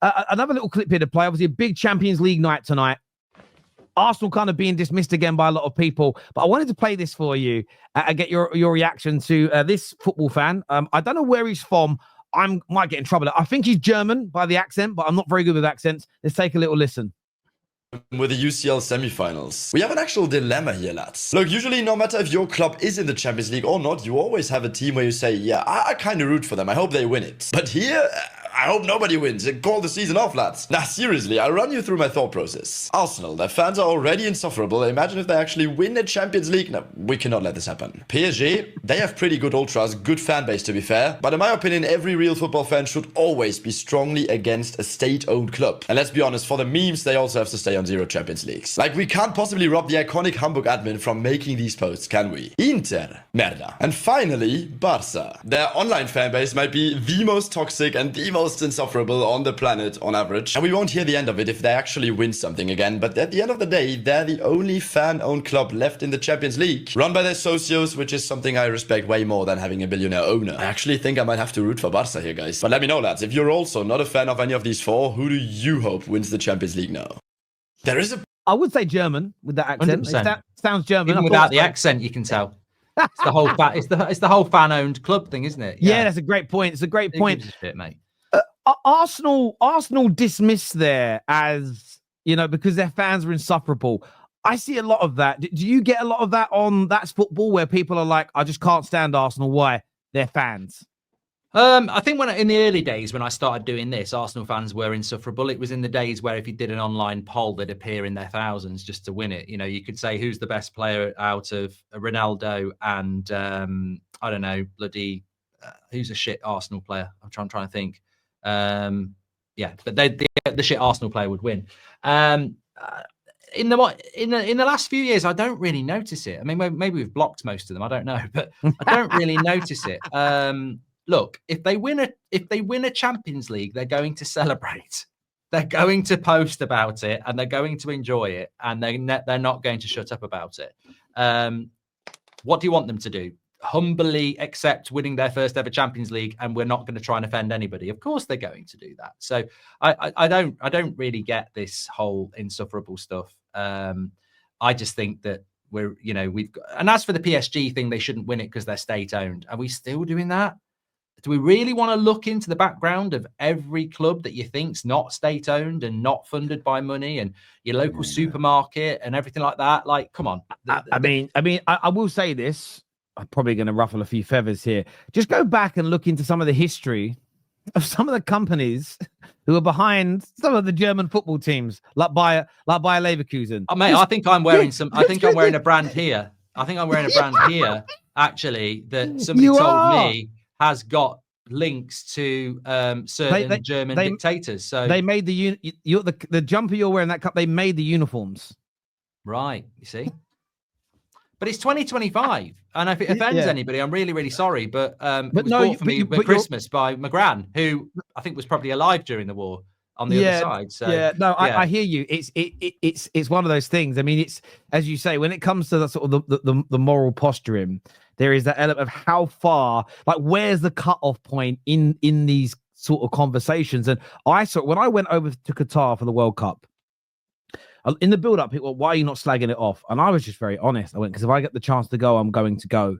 Another little clip here to play. Obviously, a big Champions League night tonight. Arsenal kind of being dismissed again by a lot of people, but I wanted to play this for you and get your reaction to this football fan. I don't know where he's from. I might get in trouble. I think he's German by the accent, but I'm not very good with accents. Let's take a little listen. With the UCL semi-finals. We have an actual dilemma here, lads. Look, usually no matter if your club is in the Champions League or not, you always have a team where you say, yeah, I kind of root for them. I hope they win it. But here, I hope nobody wins. Call the season off, lads. Nah, seriously, I'll run you through my thought process. Arsenal, their fans are already insufferable. Imagine if they actually win the Champions League. No, we cannot let this happen. PSG, they have pretty good ultras, good fan base to be fair. But in my opinion, every real football fan should always be strongly against a state-owned club. And let's be honest, for the memes, they also have to stay on 0 Champions Leagues. Like, we can't possibly rob the iconic Hamburg admin from making these posts, can we? Inter, merda. And finally, Barca. Their online fan base might be the most toxic and the most insufferable on the planet on average. And we won't hear the end of it if they actually win something again. But at the end of the day, they're the only fan-owned club left in the Champions League. Run by their socios, which is something I respect way more than having a billionaire owner. I actually think I might have to root for Barca here, guys. But let me know, lads, if you're also not a fan of any of these four, who do you hope wins the Champions League now? There is a... I would say German with that accent. That sounds German. Even without the accent, you can tell. It's the whole it's the whole fan-owned club thing, isn't it? Yeah, that's a great point. It's a great point. Shit, mate. Arsenal dismissed there as, because their fans are insufferable. I see a lot of that. Do you get a lot of that on That's Football where people are like, I just can't stand Arsenal? Why? They're fans. I think in the early days when I started doing this, Arsenal fans were insufferable. It was in the days where if you did an online poll, they'd appear in their thousands just to win it. You could say who's the best player out of Ronaldo and I don't know, bloody who's a shit Arsenal player. I'm trying to think. But the shit Arsenal player would win. In the last few years, I don't really notice it. I mean, maybe we've blocked most of them. I don't know, but I don't really notice it. Look, if they win a Champions League, they're going to celebrate. They're going to post about it, and they're going to enjoy it, and they're not going to shut up about it. What do you want them to do? Humbly accept winning their first ever Champions League, and we're not going to try and offend anybody? Of course, they're going to do that. So I don't really get this whole insufferable stuff. I just think that we've got, and as for the PSG thing, they shouldn't win it because they're state owned. Are we still doing that? Do we really want to look into the background of every club that you think's not state owned and not funded by money, and your local supermarket and everything like that? Like, come on. I will say this. I'm probably going to ruffle a few feathers here. Just go back and look into some of the history of some of the companies who are behind some of the German football teams, like Bayer Leverkusen. Oh, mate, I think I'm wearing I'm wearing a brand here. I think I'm wearing a brand here, actually, that somebody told me has got links to certain German dictators. So they made the jumper you're wearing, that cup. They made the uniforms. Right, you see. But it's 2025, and if it offends anybody, I'm really, really sorry. But it was bought for me at Christmas by McGran, who I think was probably alive during the war on the other side. So I hear you. It's one of those things. I mean, it's, as you say, when it comes to the sort of the moral posturing, there is that element of how far, like, where's the cutoff point in these sort of conversations. And I saw when I went over to Qatar for the World Cup. In the build-up, people were, why are you not slagging it off? And I was just very honest. I went, because if I get the chance to go, I'm going to go.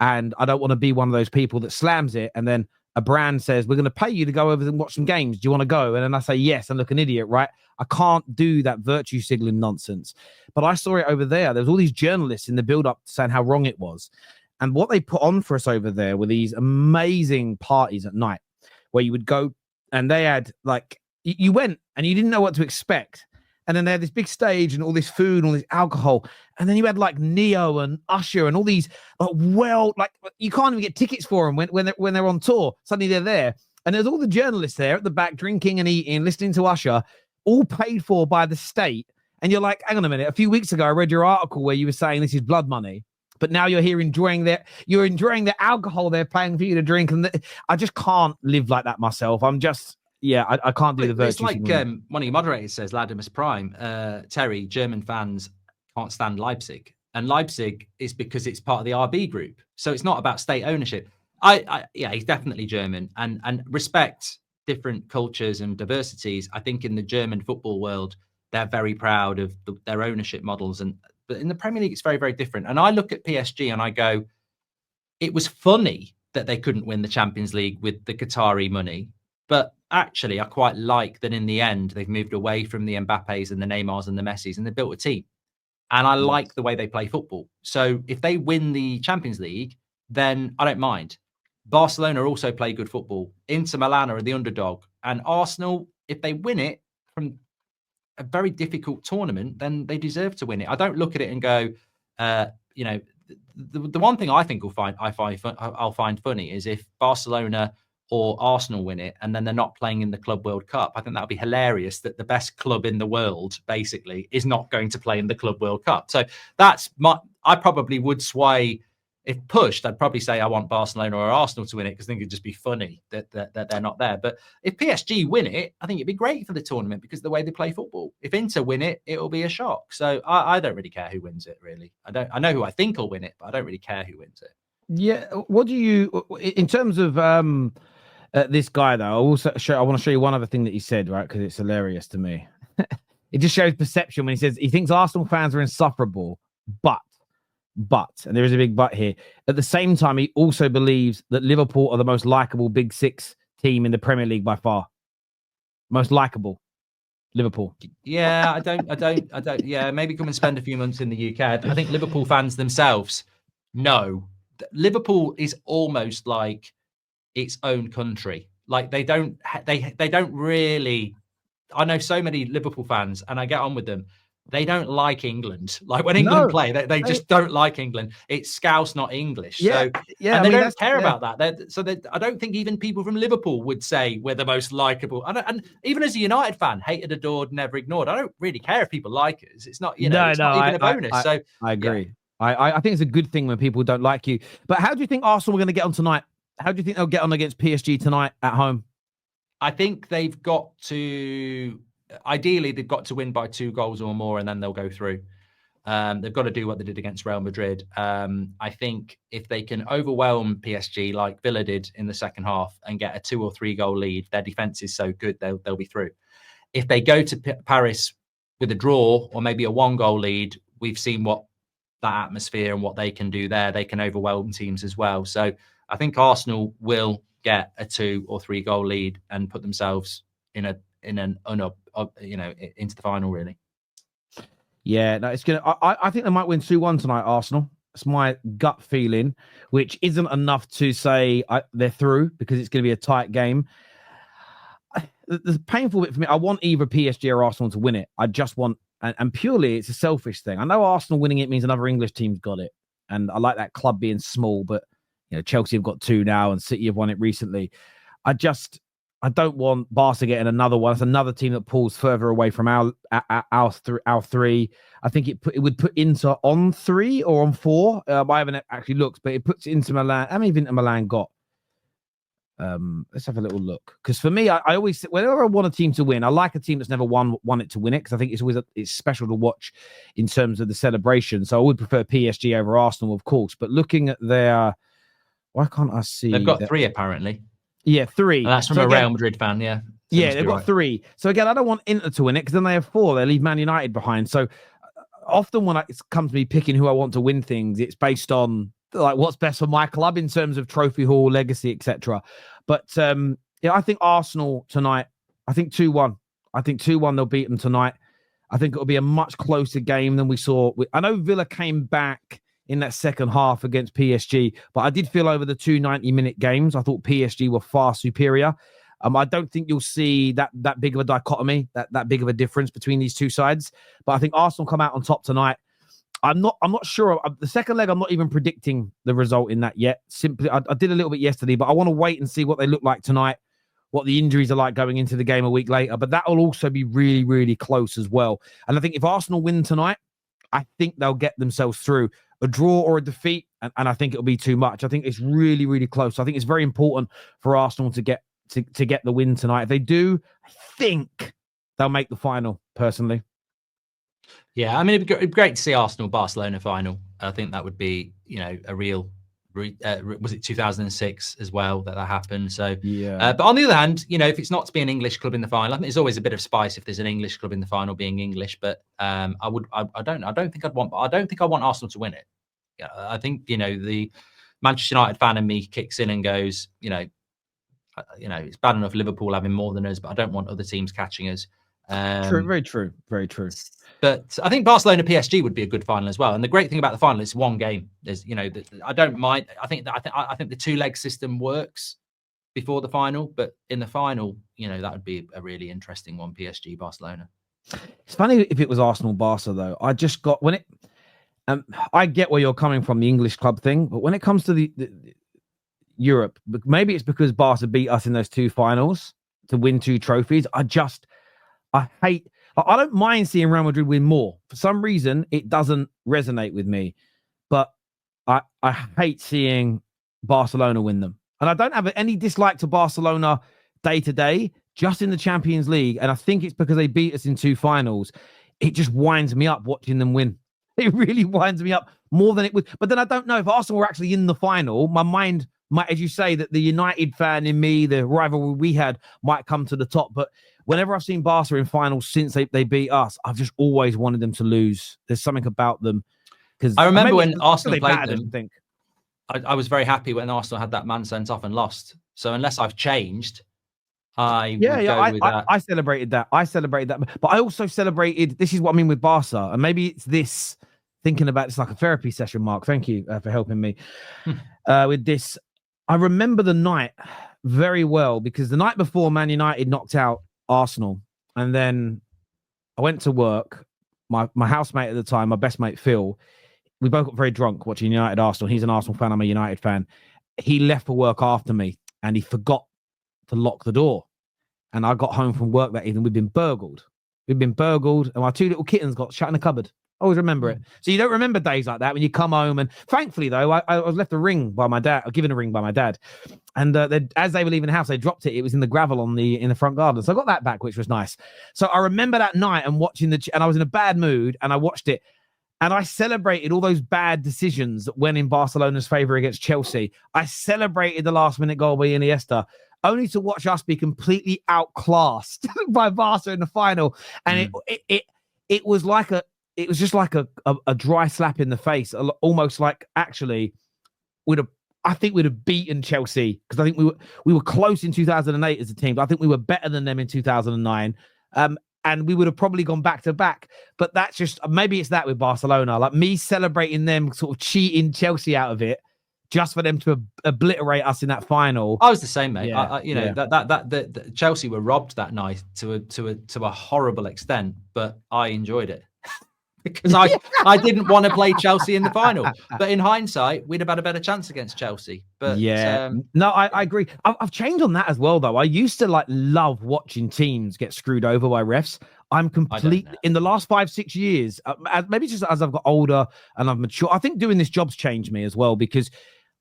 And I don't want to be one of those people that slams it. And then a brand says, we're going to pay you to go over and watch some games. Do you want to go? And then I say, yes, and look an idiot, right? I can't do that virtue signaling nonsense. But I saw it over there. There was all these journalists in the build-up saying how wrong it was. And what they put on for us over there were these amazing parties at night where you would go and they had, like, you went and you didn't know what to expect. And then they had this big stage and all this food and all this alcohol. And then you had like Neo and Usher and all these, you can't even get tickets for them when they're on tour. Suddenly they're there. And there's all the journalists there at the back drinking and eating, listening to Usher, all paid for by the state. And you're like, hang on a minute. A few weeks ago, I read your article where you were saying this is blood money. But now you're here enjoying the alcohol they're paying for you to drink. And I just can't live like that myself. I'm just... I can't do the virtue. It's like one of your moderators says, Ladimus Prime, Terry, German fans can't stand Leipzig. And Leipzig is because it's part of the RB group. So it's not about state ownership. He's definitely German and respect different cultures and diversities. I think in the German football world, they're very proud of their ownership models, but in the Premier League, it's very, very different. And I look at PSG and I go, it was funny that they couldn't win the Champions League with the Qatari money. But actually, I quite like that in the end, they've moved away from the Mbappes and the Neymars and the Messis, and they built a team. And I like the way they play football. So if they win the Champions League, then I don't mind. Barcelona also play good football. Inter Milan are the underdog. And Arsenal, if they win it from a very difficult tournament, then they deserve to win it. I don't look at it and go, the one thing I think I'll find funny is if Barcelona or Arsenal win it and then they're not playing in the Club World Cup. I think that would be hilarious that the best club in the world basically is not going to play in the Club World Cup. So I probably would sway. If pushed, I'd probably say I want Barcelona or Arsenal to win it because I think it'd just be funny that they're not there. But if PSG win it, I think it'd be great for the tournament because of the way they play football. If Inter win it, it'll be a shock. So I don't really care who wins it, really. I know who I think will win it, but I don't really care who wins it. Yeah. What do you, in terms of this guy though? I want to show you one other thing that he said, right? Because it's hilarious to me. It just shows perception when he says he thinks Arsenal fans are insufferable, but, and there is a big but here. At the same time, he also believes that Liverpool are the most likable Big Six team in the Premier League by far. Most likable, Liverpool. Yeah, I don't. Yeah, maybe come and spend a few months in the UK. I think Liverpool fans themselves know that Liverpool is almost like its own country. Like they don't really. I know so many Liverpool fans, and I get on with them. They don't like England. Like when England play, they just don't like England. It's Scouse, not English. Yeah, so, and they don't care about that. I don't think even people from Liverpool would say we're the most likable. And even as a United fan, hated, adored, never ignored. I don't really care if people like us. It's not, it's not even a bonus. I agree. Yeah. I think it's a good thing when people don't like you. But how do you think Arsenal are going to get on tonight? How do you think they'll get on against PSG tonight at home? I think they've got to. Ideally, they've got to win by 2 goals or more, and then they'll go through. They've got to do what they did against Real Madrid. I think if they can overwhelm PSG like Villa did in the second half and get a 2 or 3 goal lead, their defense is so good they'll be through. If they go to Paris with a draw or maybe a 1 goal lead, we've seen what that atmosphere and what they can do there. They can overwhelm teams as well. So I think Arsenal will get a 2 or 3 goal lead and put themselves into the final, really. Yeah, no, it's gonna. I think they might win 2-1 tonight, Arsenal. It's my gut feeling, which isn't enough to say they're through because it's going to be a tight game. The painful bit for me, I want either PSG or Arsenal to win it. I just want, and purely it's a selfish thing. I know Arsenal winning it means another English team's got it, and I like that club being small. But Chelsea have got 2 now, and City have won it recently. I don't want Barca getting another one. It's another team that pulls further away from our 3. I think it would put Inter on 3 or on 4. I haven't actually looked, but it puts Inter Milan. How many have Inter Milan got? Let's have a little look. Because for me, I always, whenever I want a team to win, I like a team that's never won it to win it. Because I think it's always it's special to watch in terms of the celebration. So I would prefer PSG over Arsenal, of course. But looking at their, why can't I see? They've got 3 apparently. Yeah, 3. And that's from a Real Madrid fan, yeah. Yeah, they've got 3. So again, I don't want Inter to win it because then they have 4. They leave Man United behind. So often when it comes to me picking who I want to win things, it's based on like what's best for my club in terms of trophy haul, legacy, etc. But I think Arsenal tonight. I think 2-1. I think 2-1. They'll beat them tonight. I think it'll be a much closer game than we saw. I know Villa came back in that second half against PSG, but I did feel over the 2 90-minute games, I thought PSG were far superior. I don't think you'll see that big of a dichotomy, that big of a difference between these two sides. But I think Arsenal come out on top tonight. I'm not sure. The second leg, I'm not even predicting the result in that yet. Simply, I did a little bit yesterday, but I want to wait and see what they look like tonight, what the injuries are like going into the game a week later. But that will also be really, really close as well. And I think if Arsenal win tonight, I think they'll get themselves through. A draw or a defeat, and I think it'll be too much. I think it's really, really close. I think it's very important for Arsenal to get the win tonight. If they do, I think they'll make the final, personally. Yeah, I mean, it'd be great to see Arsenal-Barcelona final. I think that would be, a real was it 2006 as well that happened? So yeah. but on the other hand, you know, if it's not to be an English club in the final, I think there's always a bit of spice if there's an English club in the final being English. But I don't think I want Arsenal to win it. Yeah, I think, you know, the Manchester United fan in me kicks in and goes, you know, it's bad enough Liverpool having more than us, but I don't want other teams catching us. True, very true, very true. But I think Barcelona PSG would be a good final as well. And the great thing about the final is one game. There's, you know, I don't mind. I think the 2-leg system works before the final, but in the final, you know, that would be a really interesting one. PSG Barcelona. It's funny if it was Arsenal Barca though. I just got when it. I get where you're coming from, the English club thing, but when it comes to the Europe, maybe it's because Barca beat us in those 2 finals to win 2 trophies. I hate. I don't mind seeing Real Madrid win more. For some reason, it doesn't resonate with me. But I hate seeing Barcelona win them. And I don't have any dislike to Barcelona day to day, just in the Champions League. And I think it's because they beat us in 2 finals. It just winds me up watching them win. It really winds me up more than it would. But then I don't know if Arsenal were actually in the final. My mind might, as you say, that the United fan in me, the rivalry we had, might come to the top. But whenever I've seen Barca in finals since they beat us, I've just always wanted them to lose. There's something about them. Because I remember when Arsenal played them, I think. I was very happy when Arsenal had that man sent off and lost. So unless I've changed, I celebrated that. But I also celebrated. This is what I mean with Barca, and maybe it's this. Thinking about it's like a therapy session, Mark. Thank you for helping me with this. I remember the night very well because the night before Man United knocked out Arsenal, and then I went to work. My housemate at the time, my best mate Phil, we both got very drunk watching United Arsenal. He's an Arsenal fan. I'm a United fan. He left for work after me, and he forgot to lock the door. And I got home from work that evening. We'd been burgled, and my 2 little kittens got shut in a cupboard. I always remember it. So you don't remember days like that when you come home. And thankfully, though, I was left a ring by my dad, given a ring by my dad. And as they were leaving the house, they dropped it. It was in the gravel in the front garden. So I got that back, which was nice. So I remember that night and watching and I was in a bad mood and I watched it. And I celebrated all those bad decisions that went in Barcelona's favour against Chelsea. I celebrated the last-minute goal by Iniesta, only to watch us be completely outclassed by Barca in the final. And it was like it was just like a dry slap in the face, almost like actually I think we'd have beaten Chelsea because I think we were close in 2008 as a team. But I think we were better than them in 2009. And we would have probably gone back to back. But that's just, maybe it's that with Barcelona, like me celebrating them sort of cheating Chelsea out of it just for them to obliterate us in that final. I was the same, mate. Yeah, that Chelsea were robbed that night to a horrible extent, but I enjoyed it. Because I didn't want to play Chelsea in the final. But in hindsight, we'd have had a better chance against Chelsea. But no, I agree. I've changed on that as well, though. I used to love watching teams get screwed over by refs. I'm completely in the last 5-6 years, maybe just as I've got older and I've matured. I think doing this job's changed me as well because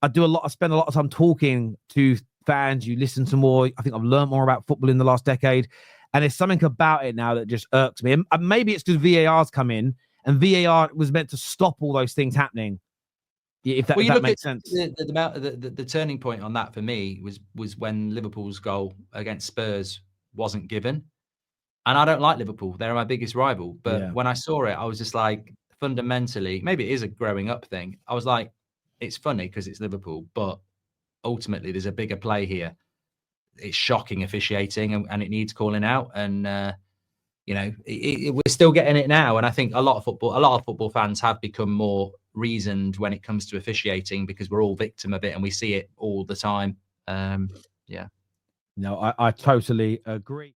I spend a lot of time talking to fans. You listen to more. I think I've learned more about football in the last decade. And there's something about it now that just irks me. And maybe it's because VAR's come in. And VAR was meant to stop all those things happening. If that makes sense. The turning point on that for me was when Liverpool's goal against Spurs wasn't given. And I don't like Liverpool. They're my biggest rival. But when I saw it, I was just like, fundamentally, maybe it is a growing up thing. I was like, it's funny because it's Liverpool. But ultimately, there's a bigger play here. It's shocking officiating and it needs calling out. And, we're still getting it now, and I think a lot of football fans have become more reasoned when it comes to officiating because we're all victim of it and we see it all the time. No, I totally agree.